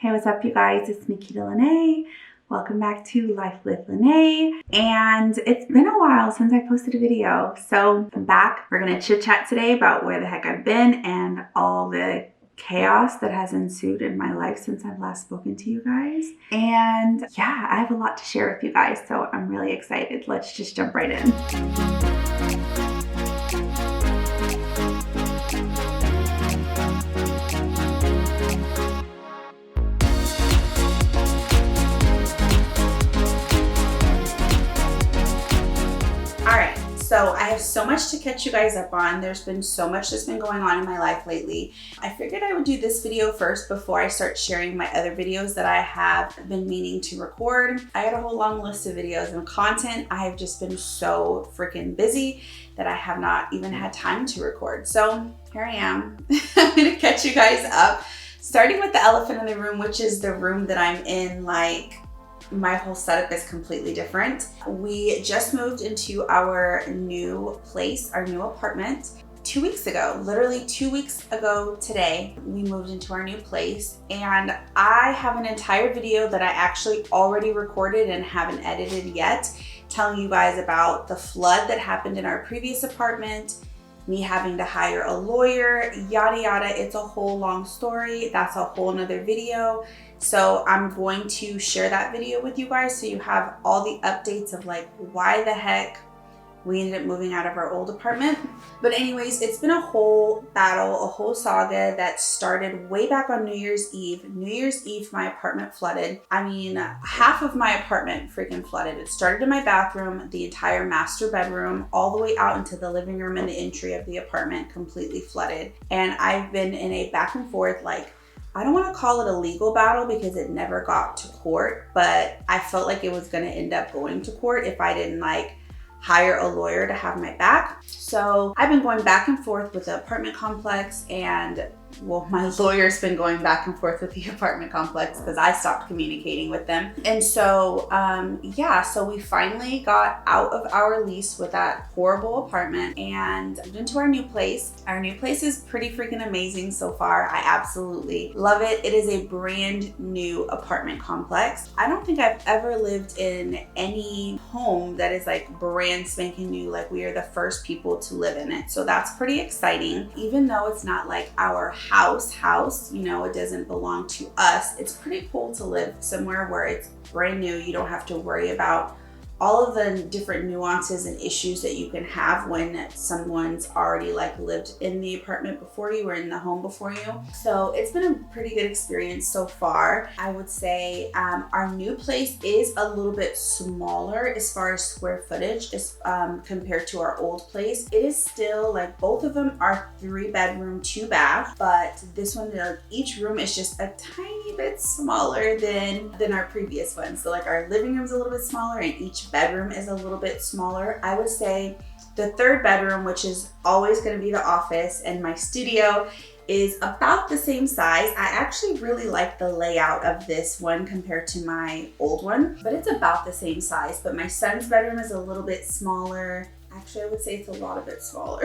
Hey, what's up, you guys? It's Nikita Lene. Welcome back to Life with Lene. And it's been a while since I posted a video, so I'm back. We're gonna chit chat today about where the heck I've been and all the chaos that has ensued in my life since I've last spoken to you guys. And yeah, I have a lot to share with you guys, so I'm really excited. Let's just jump right in. So I have so much to catch you guys up on. There's been so much that's been going on in my life lately. I figured I would do this video first before I start sharing my other videos that I have been meaning to record. I had a whole long list of videos and content. I have just been so freaking busy that I have not even had time to record. So here I am. I'm gonna catch you guys up, starting with the elephant in the room, which is the room that I'm in. Like, my whole setup is completely different. We just moved into our new place, our new apartment 2 weeks ago. Literally 2 weeks ago today, we moved into our new place, and I have an entire video that I actually already recorded and haven't edited yet, telling you guys about the flood that happened in our previous apartment, me having to hire a lawyer, yada yada. It's a whole long story. That's a whole nother video. So I'm going to share that video with you guys so you have all the updates of like why the heck we ended up moving out of our old apartment. But anyways, it's been a whole battle, a whole saga that started way back on New Year's Eve. New Year's Eve, my apartment flooded. I mean, half of my apartment freaking flooded. It started in my bathroom, the entire master bedroom, all the way out into the living room and the entry of the apartment completely flooded. And I've been in a back and forth, like, I don't want to call it a legal battle because it never got to court, but I felt like it was going to end up going to court if I didn't like hire a lawyer to have my back. So I've been going back and forth with the apartment complex, and well, my lawyer's been going back and forth with the apartment complex because I stopped communicating with them. And so, yeah, so we finally got out of our lease with that horrible apartment and moved into our new place. Our new place is pretty freaking amazing so far. I absolutely love it. It is a brand new apartment complex. I don't think I've ever lived in any home that is like brand spanking new. Like, we are the first people to live in it. So that's pretty exciting. Even though it's not like our house, you know, it doesn't belong to us. It's pretty cool to live somewhere where it's brand new. You don't have to worry about all of the different nuances and issues that you can have when someone's already like lived in the apartment before you or in the home before you. So it's been a pretty good experience so far. I would say our new place is a little bit smaller as far as square footage as compared to our old place. It is still like, both of them are 3-bedroom, 2-bath, but this one, each room is just a tiny bit smaller than our previous one. So like, our living room's a little bit smaller and each bedroom is a little bit smaller. I would say the 3rd bedroom, which is always going to be the office and my studio, is about the same size. I actually really like the layout of this one compared to my old one, but it's about the same size. But my son's bedroom is a little bit smaller. Actually, I would say it's a lot of bit smaller.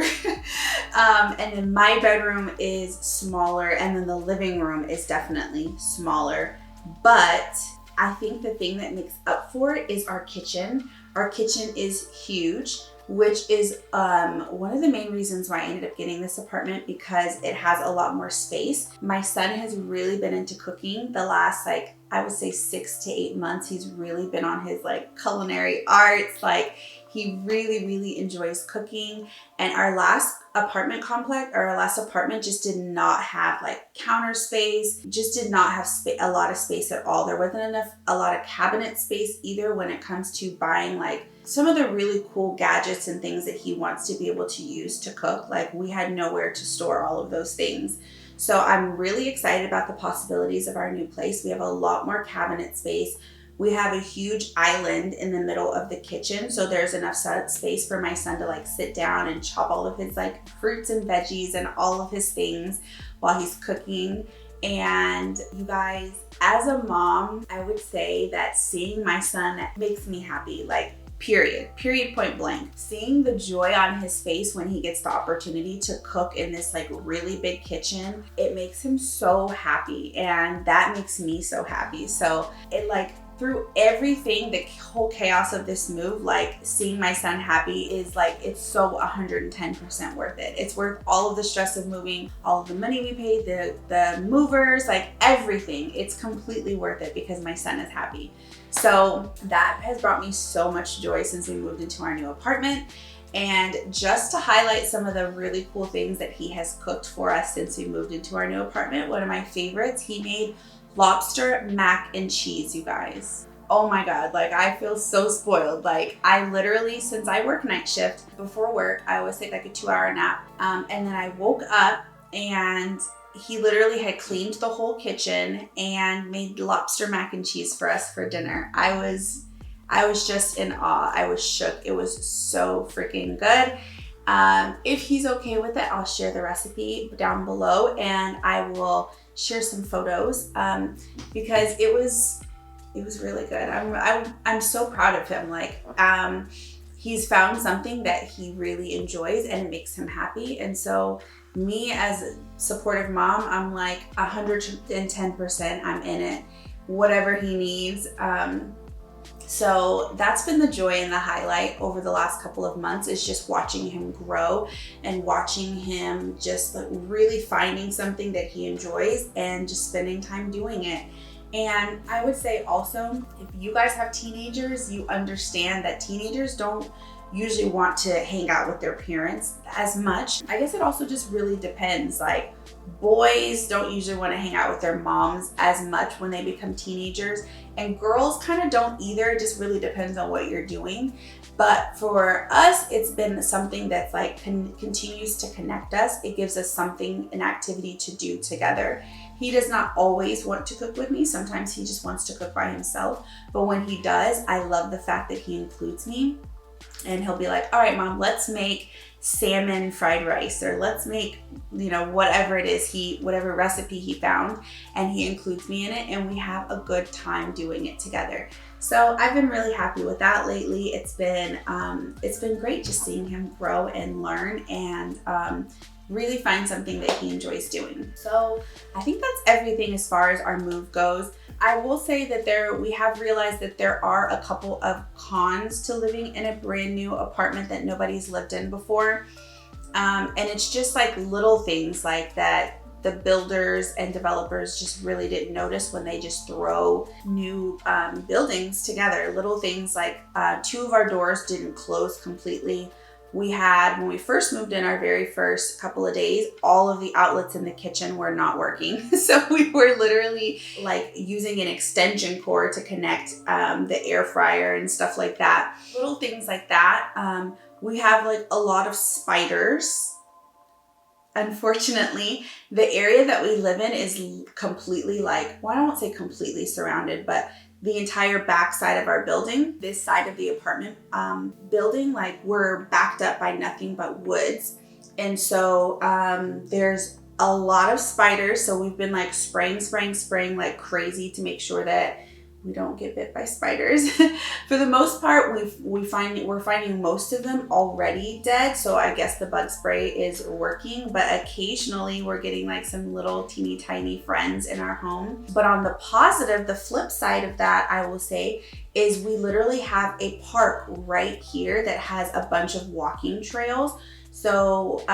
And then my bedroom is smaller, and then the living room is definitely smaller. But I think the thing that makes up for it is our kitchen. Our kitchen is huge, which is one of the main reasons why I ended up getting this apartment, because it has a lot more space. My son has really been into cooking the last, like, I would say 6 to 8 months. He's really been on his like culinary arts. Like, he really enjoys cooking. And our last apartment complex, or our last apartment, just did not have like counter space, just did not have a lot of space at all. There wasn't a lot of cabinet space either when it comes to buying like some of the really cool gadgets and things that he wants to be able to use to cook. Like, we had nowhere to store all of those things. So I'm really excited about the possibilities of our new place. We have a lot more cabinet space. We have a huge island in the middle of the kitchen, so there's enough space for my son to like sit down and chop all of his like fruits and veggies and all of his things while he's cooking. And you guys, as a mom, I would say that seeing my son makes me happy. Like, period, point blank. Seeing the joy on his face when he gets the opportunity to cook in this like really big kitchen, it makes him so happy, and that makes me so happy. So it like, through everything, the whole chaos of this move, like seeing my son happy is like, it's so 110% worth it. It's worth all of the stress of moving, all of the money we paid, the movers, like everything. It's completely worth it because my son is happy. So that has brought me so much joy since we moved into our new apartment. And just to highlight some of the really cool things that he has cooked for us since we moved into our new apartment, one of my favorites, he made lobster mac and cheese, you guys. Oh my God, like I feel so spoiled. Like I literally, since I work night shift, before work, I always take like a 2-hour nap. And then I woke up and he literally had cleaned the whole kitchen and made lobster mac and cheese for us for dinner. I was just in awe. I was shook. It was so freaking good. If he's okay with it, I'll share the recipe down below and I will share some photos because it was really good. I'm so proud of him. Like he's found something that he really enjoys and it makes him happy. And so me as a supportive mom, I'm like 110%, I'm in it, whatever he needs. So that's been the joy and the highlight over the last couple of months, is just watching him grow and watching him just like really finding something that he enjoys and just spending time doing it. And I would say also, if you guys have teenagers, you understand that teenagers don't usually want to hang out with their parents as much. I guess it also just really depends. Like boys don't usually want to hang out with their moms as much when they become teenagers, and girls kind of don't either. It just really depends on what you're doing. But for us, it's been something that's like continues to connect us. It gives us something, an activity to do together. He does not always want to cook with me. Sometimes he just wants to cook by himself. But when he does, I love the fact that he includes me. And he'll be like, all right, Mom, let's make salmon fried rice, or let's make, you know, whatever it is, whatever recipe he found, and he includes me in it, and we have a good time doing it together. So I've been really happy with that lately. It's been great just seeing him grow and learn and really find something that he enjoys doing. So I think that's everything as far as our move goes. I will say that we have realized that there are a couple of cons to living in a brand new apartment that nobody's lived in before. And it's just like little things like that the builders and developers just really didn't notice when they just throw new buildings together. Little things like 2 of our doors didn't close completely. We had, when we first moved in, our very first couple of days, all of the outlets in the kitchen were not working. So we were literally like using an extension cord to connect the air fryer and stuff like that. Little things like that. We have like a lot of spiders. Unfortunately, the area that we live in is completely like, well, I won't say completely surrounded, but the entire back side of our building, this side of the apartment building, like we're backed up by nothing but woods. And so there's a lot of spiders. So we've been like spraying like crazy to make sure that we don't get bit by spiders. For the most part, we're finding most of them already dead. So I guess the bug spray is working, but occasionally we're getting like some little teeny tiny friends in our home. But on the positive, the flip side of that, I will say, is we literally have a park right here that has a bunch of walking trails. So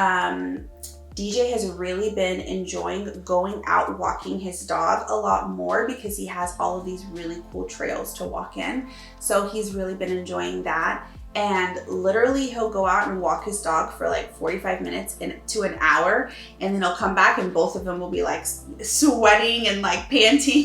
DJ has really been enjoying going out walking his dog a lot more because he has all of these really cool trails to walk in. So he's really been enjoying that. And literally he'll go out and walk his dog for like 45 minutes to an hour, and then he'll come back and both of them will be like sweating and like panting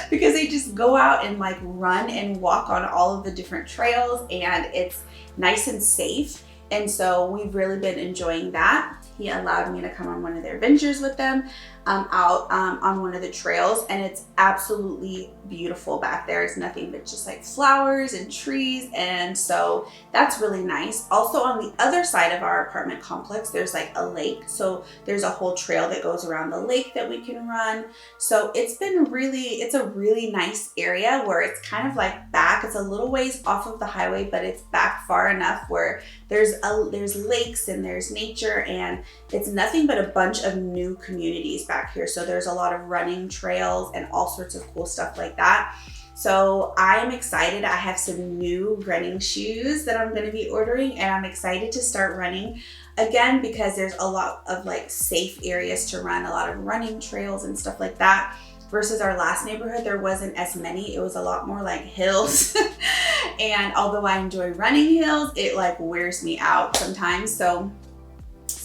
because they just go out and like run and walk on all of the different trails, and it's nice and safe. And so we've really been enjoying that. He allowed me to come on one of their ventures with them. out on one of the trails, and it's absolutely beautiful back there. It's nothing but just like flowers and trees, and so that's really nice. Also on the other side of our apartment complex, there's like a lake, so there's a whole trail that goes around the lake that we can run. So it's a really nice area where it's kind of like back. It's a little ways off of the highway, but it's back far enough where there's lakes and there's nature, and it's nothing but a bunch of new communities back here. So there's a lot of running trails and all sorts of cool stuff like that. So I am excited. I have some new running shoes that I'm going to be ordering, and I'm excited to start running again because there's a lot of like safe areas to run, a lot of running trails and stuff like that. Versus our last neighborhood, there wasn't as many. It was a lot more like hills. And although I enjoy running hills, it like wears me out sometimes. So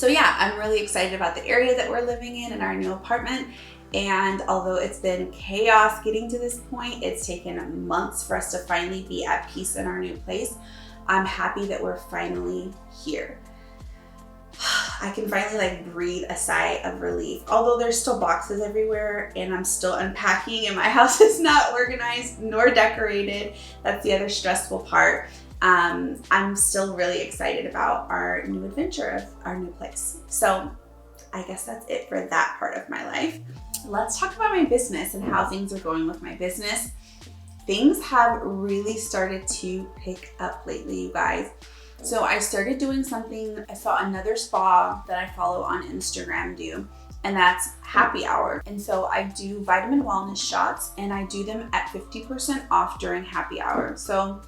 yeah, I'm really excited about the area that we're living in our new apartment. And although it's been chaos getting to this point, it's taken months for us to finally be at peace in our new place. I'm happy that we're finally here. I can finally like breathe a sigh of relief. Although there's still boxes everywhere and I'm still unpacking and my house is not organized nor decorated. That's the other stressful part. I'm still really excited about our new adventure of our new place. So I guess that's it for that part of my life. Let's talk about my business and how things are going with my business. Things have really started to pick up lately, you guys. So I started doing something I saw another spa that I follow on Instagram do, and that's happy hour. And so I do vitamin wellness shots, and I do them at 50% off during happy hour. So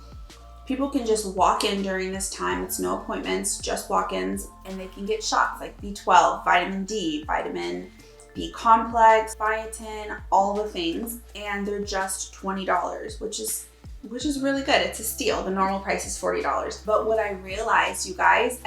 people can just walk in during this time. It's no appointments, just walk-ins, and they can get shots like B12, vitamin D, vitamin B complex, biotin, all the things. And they're just $20, which is really good. It's a steal. The normal price is $40. But what I realized, you guys,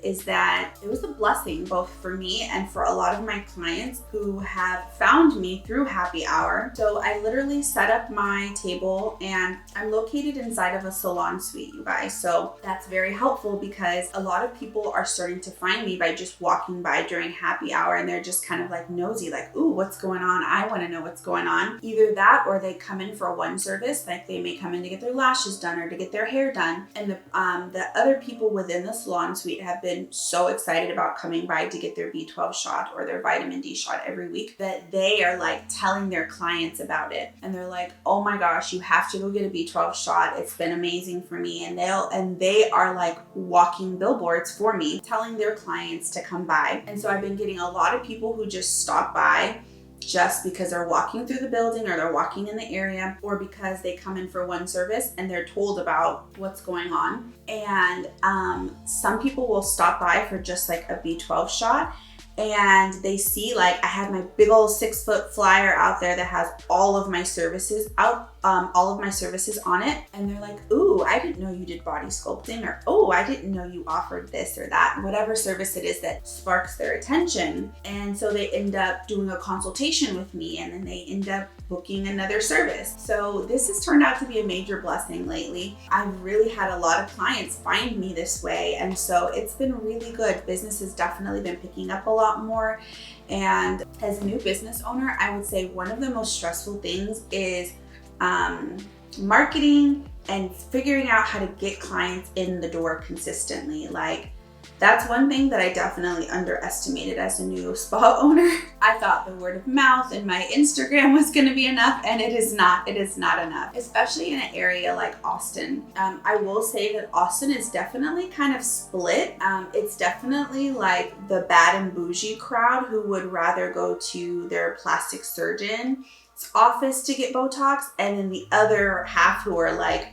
is that it was a blessing both for me and for a lot of my clients who have found me through happy hour. So I literally set up my table, and I'm located inside of a salon suite, you guys. So that's very helpful because a lot of people are starting to find me by just walking by during happy hour, and they're just kind of like nosy, like, ooh, what's going on? I want to know what's going on. Either that, or they come in for one service, like they may come in to get their lashes done or to get their hair done. And the other people within the salon suite have been so excited about coming by to get their B12 shot or their vitamin D shot every week that they are like telling their clients about it. And they're like, oh my gosh, you have to go get a B12 shot. It's been amazing for me. And they are like walking billboards for me, telling their clients to come by. And so I've been getting a lot of people who just stop by just because they're walking through the building or they're walking in the area, or because they come in for one service and they're told about what's going on. And some people will stop by for just like a B12 shot, and they see like I have my big old 6-foot flyer out there that has all of my services on it, and they're like, ooh, I didn't know you did body sculpting, or oh, I didn't know you offered this or that, whatever service it is that sparks their attention. And so they end up doing a consultation with me, and then they end up booking another service. So this has turned out to be a major blessing lately. I've really had a lot of clients find me this way, and so it's been really good. Business has definitely been picking up a lot more. And as a new business owner, I would say one of the most stressful things is marketing and figuring out how to get clients in the door consistently. Like, that's one thing that I definitely underestimated as a new spa owner. I thought the word of mouth and my Instagram was going to be enough, and it is not. It is not enough, especially in an area like Austin. I will say that Austin is definitely kind of split. It's definitely like the bad and bougie crowd who would rather go to their plastic surgeon's office to get Botox, and then the other half who are like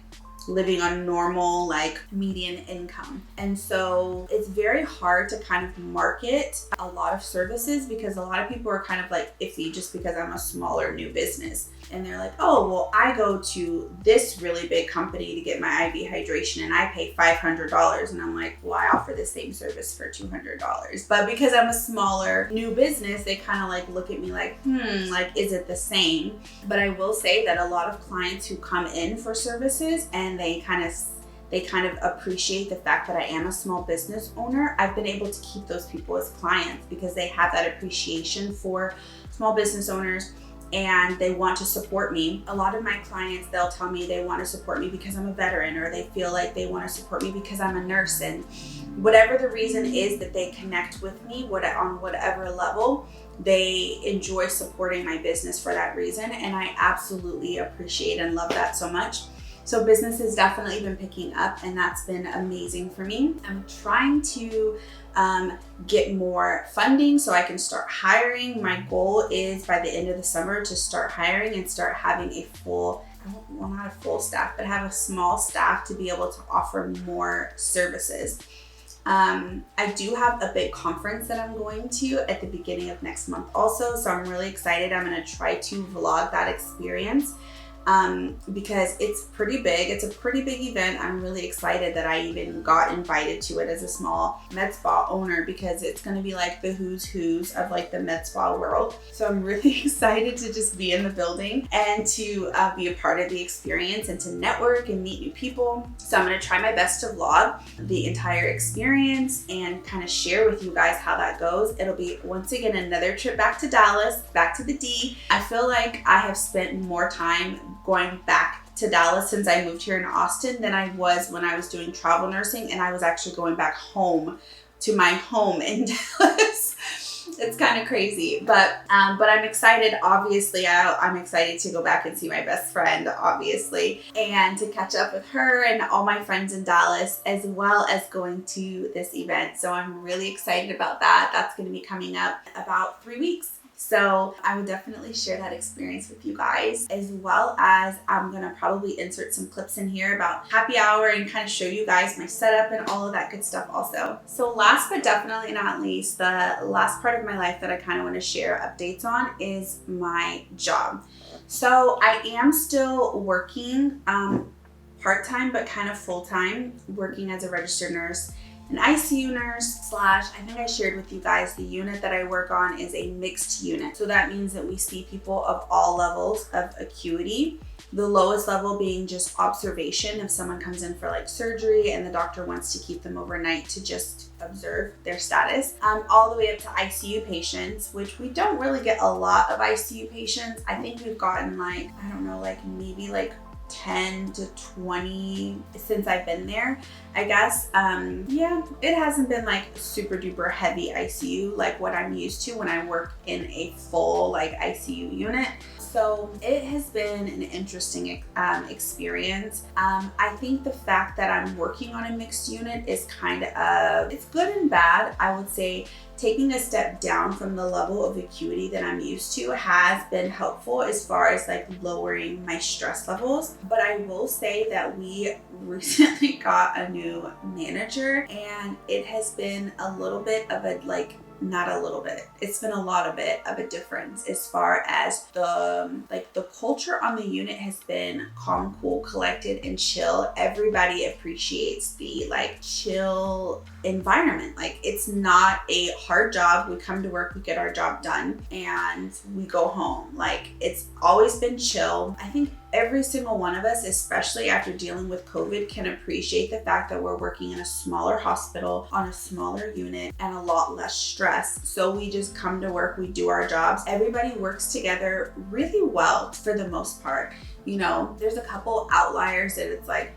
living on normal, like median income. And so it's very hard to kind of market a lot of services because a lot of people are kind of like iffy just because I'm a smaller new business. And they're like, oh, well, I go to this really big company to get my IV hydration and I pay $500. And I'm like, well, I offer the same service for $200. But because I'm a smaller new business, they kind of like look at me like, like, is it the same? But I will say that a lot of clients who come in for services and they kind of appreciate the fact that I am a small business owner, I've been able to keep those people as clients because they have that appreciation for small business owners, and they want to support me. A lot of my clients, they'll tell me they want to support me because I'm a veteran, or they feel like they want to support me because I'm a nurse. And whatever the reason is that they connect with me, on whatever level, they enjoy supporting my business for that reason. And I absolutely appreciate and love that so much. So business has definitely been picking up, and that's been amazing for me. I'm trying to get more funding so I can start hiring. My goal is by the end of the summer to start hiring and start having a full, well, not a full staff, but have a small staff to be able to offer more services. I do have a big conference that I'm going to at the beginning of next month also, so I'm really excited. I'm going to try to vlog that experience. Because it's pretty big. It's a pretty big event. I'm really excited that I even got invited to it as a small med spa owner, because it's going to be like the who's of like the med spa world. So I'm really excited to just be in the building and to be a part of the experience and to network and meet new people. So I'm going to try my best to vlog the entire experience and kind of share with you guys how that goes. It'll be once again another trip back to Dallas, back to the D. I feel like I have spent more time going back to Dallas since I moved here in Austin than I was when I was doing travel nursing, and I was actually going back home to my home in Dallas. It's kind of crazy, but I'm excited. Obviously, I'm excited to go back and see my best friend, obviously, and to catch up with her and all my friends in Dallas, as well as going to this event. So I'm really excited about that. That's going to be coming up about 3 weeks. So I would definitely share that experience with you guys, as well as I'm going to probably insert some clips in here about happy hour and kind of show you guys my setup and all of that good stuff also. So last but definitely not least, the last part of my life that I kind of want to share updates on is my job. So I am still working part-time, but kind of full-time, working as a registered nurse, an ICU nurse / I think I shared with you guys the unit that I work on is a mixed unit. So that means that we see people of all levels of acuity. The lowest level being just observation if someone comes in for like surgery and the doctor wants to keep them overnight to just observe their status, all the way up to ICU patients, which we don't really get a lot of ICU patients. I think we've gotten like, I don't know, like maybe like 10 to 20 since I've been there, I guess. Yeah, it hasn't been like super duper heavy ICU like what I'm used to when I work in a full like ICU unit. So it has been an interesting experience. I think the fact that I'm working on a mixed unit is kind of, it's good and bad. I would say taking a step down from the level of acuity that I'm used to has been helpful as far as like lowering my stress levels. But I will say that we recently got a new manager, and it has been a little bit of a like, not a little bit, it's been a lot of it of a difference as far as the culture on the unit has been calm, cool, collected, and chill. Everybody appreciates the like chill environment. Like, it's not a hard job. We come to work, we get our job done, and we go home. Like, it's always been chill. I think every single one of us, especially after dealing with COVID, can appreciate the fact that we're working in a smaller hospital on a smaller unit and a lot less stress. So we just come to work, we do our jobs. Everybody works together really well for the most part. You know, there's a couple outliers that it's like,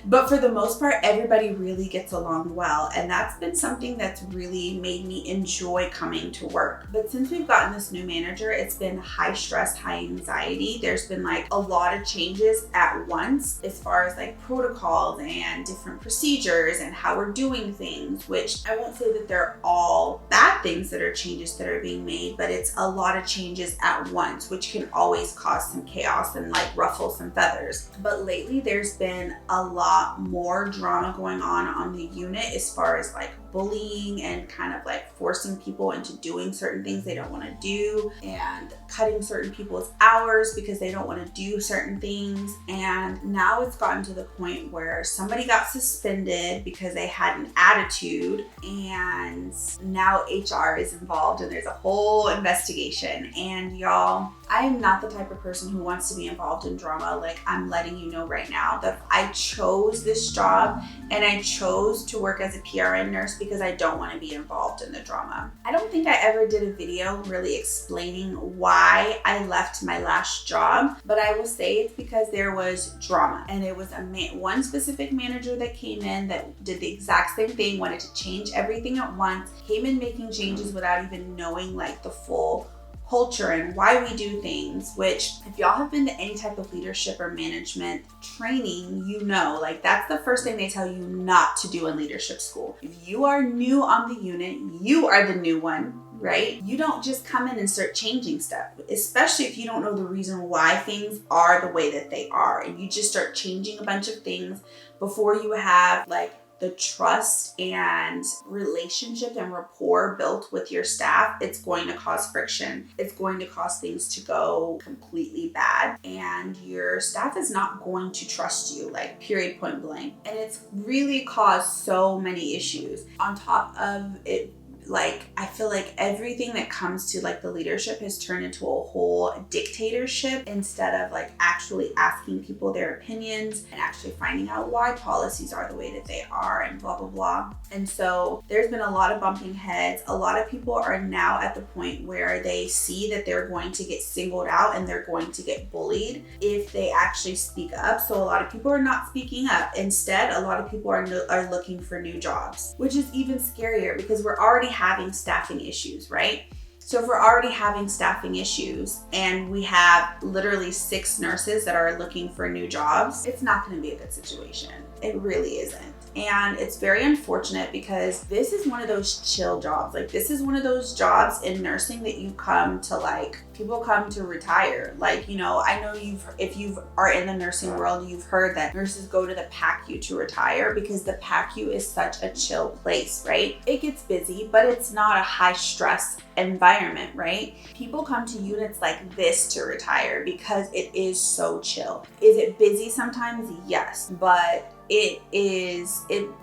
but for the most part, everybody really gets along well. And that's been something that's really made me enjoy coming to work. But since we've gotten this new manager, it's been high stress, high anxiety. There's been like a lot of changes at once as far as like protocols and different procedures and how we're doing things, which I won't say that they're all bad things that are changes that are being made, but it's a lot of changes at once, which can always cause some chaos and like ruffle some feathers. But lately there's been a lot more drama going on the unit as far as like bullying and kind of like forcing people into doing certain things they don't want to do, and cutting certain people's hours because they don't want to do certain things. And now it's gotten to the point where somebody got suspended because they had an attitude, and now HR is involved and there's a whole investigation. And y'all, I am not the type of person who wants to be involved in drama. Like, I'm letting you know right now that I chose this job and I chose to work as a PRN nurse because I don't want to be involved in the drama. I don't think I ever did a video really explaining why I left my last job, but I will say it's because there was drama, and it was one specific manager that came in that did the exact same thing, wanted to change everything at once, came in making changes without even knowing like the full culture and why we do things, which if y'all have been to any type of leadership or management training, you know, like that's the first thing they tell you not to do in leadership school. If you are new on the unit, you are the new one, right? You don't just come in and start changing stuff, especially if you don't know the reason why things are the way that they are, and you just start changing a bunch of things before you have like the trust and relationship and rapport built with your staff. It's going to cause friction. It's going to cause things to go completely bad, and your staff is not going to trust you, like period, point blank. And it's really caused so many issues. On top of it, like, I feel like everything that comes to like the leadership has turned into a whole dictatorship instead of like actually asking people their opinions and actually finding out why policies are the way that they are and blah, blah, blah. And so there's been a lot of bumping heads. A lot of people are now at the point where they see that they're going to get singled out and they're going to get bullied if they actually speak up. So a lot of people are not speaking up. Instead, a lot of people are looking for new jobs, which is even scarier because we're already having staffing issues, right? So if we're already having staffing issues and we have literally 6 nurses that are looking for new jobs, it's not going to be a good situation. It really isn't. And it's very unfortunate because this is one of those chill jobs. Like, this is one of those jobs in nursing that you come to, like, people come to retire. Like, you know, I know if you are in the nursing world, you've heard that nurses go to the PACU to retire because the PACU is such a chill place, right? It gets busy, but it's not a high stress environment, right? People come to units like this to retire because it is so chill. Is it busy sometimes? Yes, but it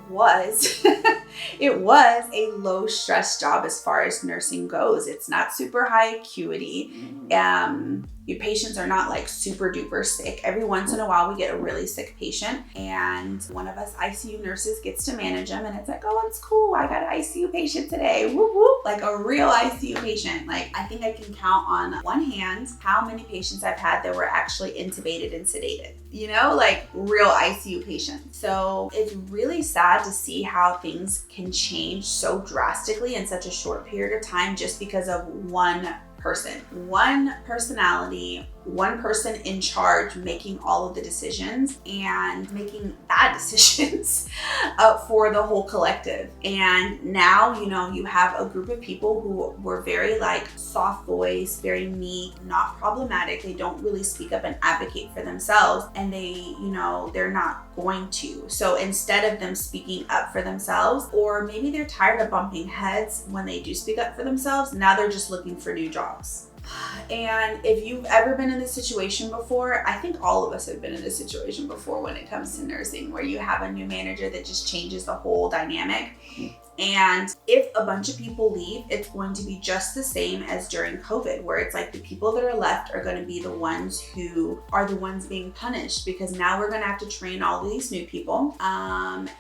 was it was a low stress job as far as nursing goes. It's not super high acuity. Your patients are not like super duper sick. Every once in a while we get a really sick patient and one of us ICU nurses gets to manage them, and it's like, oh, it's cool, I got an ICU patient today, whoop whoop, like a real ICU patient. Like, I think I can count on one hand how many patients I've had that were actually intubated and sedated, you know, like real ICU patients. So it's really sad to see how things can change so drastically in such a short period of time just because of one person, one personality, one person in charge making all of the decisions and making bad decisions for the whole collective. And now, you know, you have a group of people who were very like soft voice, very meek, not problematic. They don't really speak up and advocate for themselves, and they, you know, they're not going to. So instead of them speaking up for themselves, or maybe they're tired of bumping heads when they do speak up for themselves, now they're just looking for new jobs. And if you've ever been in this situation before, I think all of us have been in this situation before when it comes to nursing, where you have a new manager that just changes the whole dynamic. And if a bunch of people leave, it's going to be just the same as during COVID, where it's like the people that are left are going to be the ones who are the ones being punished, because now we're going to have to train all of these new people. And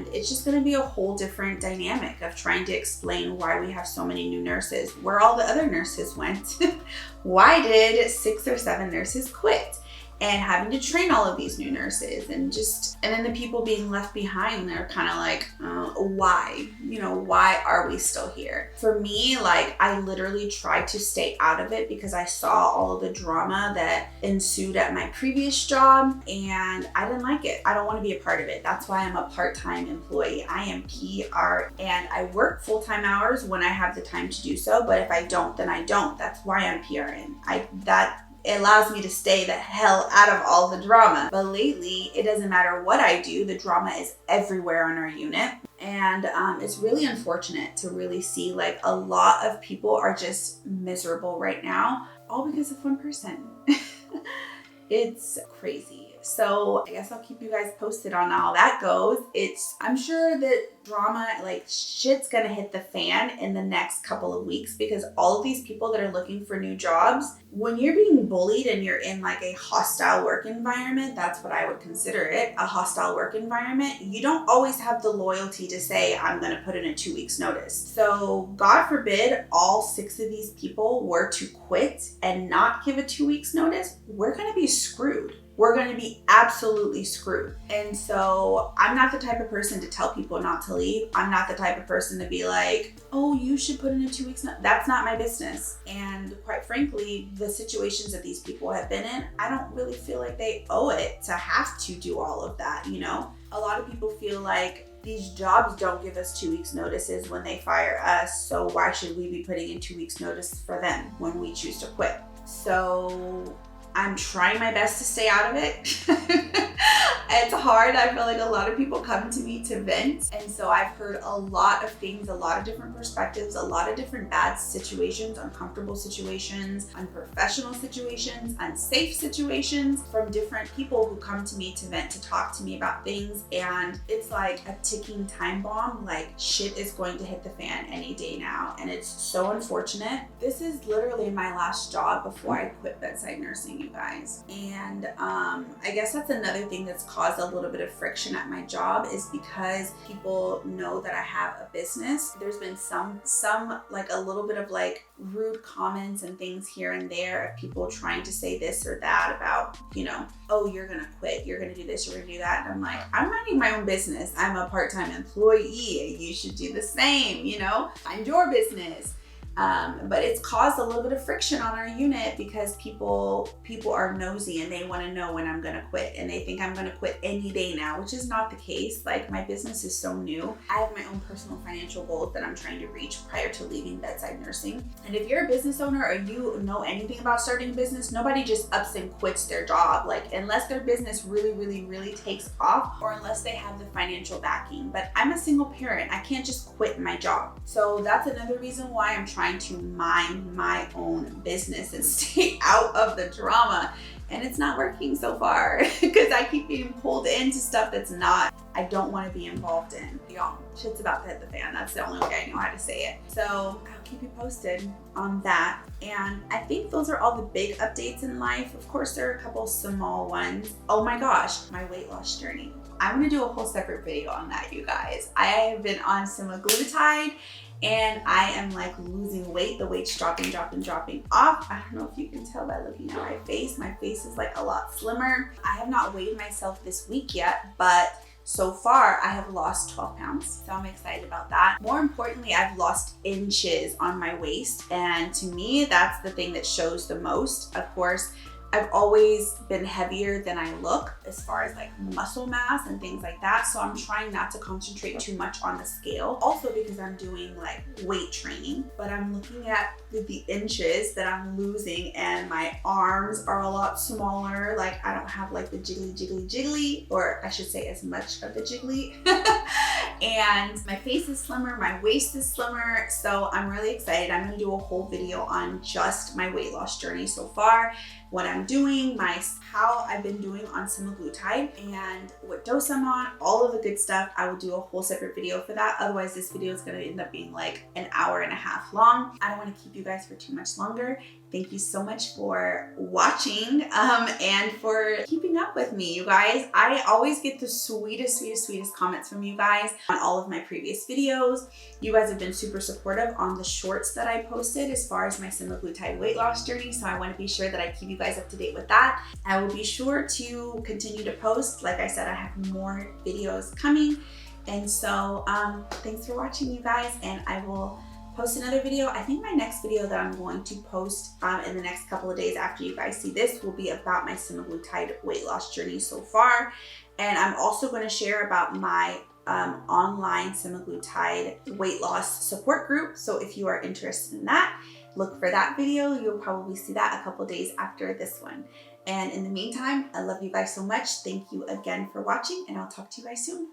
it's just going to be a whole different dynamic of trying to explain why we have so many new nurses, where all the other nurses went. Why did 6 or 7 nurses quit? And having to train all of these new nurses, and then the people being left behind, they're kind of like, why? You know, why are we still here? For me, like, I literally tried to stay out of it because I saw all of the drama that ensued at my previous job, and I didn't like it. I don't want to be a part of it. That's why I'm a part-time employee. I am PR, and I work full-time hours when I have the time to do so, but if I don't, then I don't. That's why I'm PRN. It allows me to stay the hell out of all the drama. But lately, it doesn't matter what I do, the drama is everywhere on our unit. And it's really unfortunate to really see like a lot of people are just miserable right now, all because of one person. It's crazy. So I guess I'll keep you guys posted on how that goes. I'm sure that drama, like shit's gonna hit the fan in the next couple of weeks, because all of these people that are looking for new jobs, when you're being bullied and you're in like a hostile work environment, that's what I would consider it, a hostile work environment, you don't always have the loyalty to say, I'm gonna put in a 2 weeks notice. So God forbid all 6 of these people were to quit and not give a 2 weeks notice, we're gonna be screwed. We're going to be absolutely screwed. And so I'm not the type of person to tell people not to leave. I'm not the type of person to be like, oh, you should put in a 2 weeks. That's not my business. And quite frankly, the situations that these people have been in, I don't really feel like they owe it to have to do all of that, you know? A lot of people feel like these jobs don't give us 2 weeks notices when they fire us. So why should we be putting in 2 weeks notice for them when we choose to quit? So I'm trying my best to stay out of it. It's hard. I feel like a lot of people come to me to vent. And so I've heard a lot of things, a lot of different perspectives, a lot of different bad situations, uncomfortable situations, unprofessional situations, unsafe situations from different people who come to me to vent, to talk to me about things. And it's like a ticking time bomb. Like shit is going to hit the fan any day now. And it's so unfortunate. This is literally my last job before I quit bedside nursing, you guys. And I guess that's another thing that's caused a little bit of friction at my job, is because people know that I have a business. There's been some like a little bit of like rude comments and things here and there of people trying to say this or that about, you know, oh, you're gonna quit, you're gonna do this, you're gonna do that. And I'm like, I'm running my own business. I'm a part-time employee. You should do the same, you know, find your business. But it's caused a little bit of friction on our unit because people are nosy and they want to know when I'm going to quit, and they think I'm going to quit any day now, which is not the case. Like, my business is so new. I have my own personal financial goals that I'm trying to reach prior to leaving bedside nursing. And if you're a business owner or you know anything about starting a business, nobody just ups and quits their job, like unless their business really takes off, or unless they have the financial backing. But I'm a single parent. I can't just quit my job. So that's another reason why I'm trying to mind my own business and stay out of the drama. And it's not working so far because I keep being pulled into stuff that's I don't want to be involved in. Y'all, shit's about to hit the fan. That's the only way I know how to say it. So I'll keep you posted on that. And I think those are all the big updates in life. Of course, there are a couple small ones. Oh my gosh, my weight loss journey. I'm going to do a whole separate video on that, you guys. I have been on semaglutide and I am like losing weight. The weight's dropping off. I don't know if you can tell by looking at my face. My face is like a lot slimmer. I have not weighed myself this week yet, but so far I have lost 12 pounds. So I'm excited about that. More importantly, I've lost inches on my waist. And to me, that's the thing that shows the most. Of course, I've always been heavier than I look as far as like muscle mass and things like that. So I'm trying not to concentrate too much on the scale. Also because I'm doing like weight training, but I'm looking at the inches that I'm losing, and my arms are a lot smaller. Like I don't have like the jiggly, or I should say as much of the jiggly. And my face is slimmer, my waist is slimmer. So I'm really excited. I'm gonna do a whole video on just my weight loss journey so far, what I'm doing, how I've been doing on semaglutide, and what dose I'm on, all of the good stuff. I will do a whole separate video for that. Otherwise, this video is gonna end up being like an hour and a half long. I don't wanna keep you guys for too much longer. Thank you so much for watching and for keeping up with me, you guys. I always get the sweetest comments from you guys on all of my previous videos. You guys have been super supportive on the shorts that I posted as far as my semaglutide weight loss journey. So I want to be sure that I keep you guys up to date with that. I will be sure to continue to post. Like I said, I have more videos coming. And so thanks for watching, you guys, and I will post another video. I think my next video that I'm going to post in the next couple of days after you guys see this will be about my semaglutide weight loss journey so far. And I'm also going to share about my online semaglutide weight loss support group. So if you are interested in that, look for that video. You'll probably see that a couple days after this one. And in the meantime, I love you guys so much. Thank you again for watching, and I'll talk to you guys soon.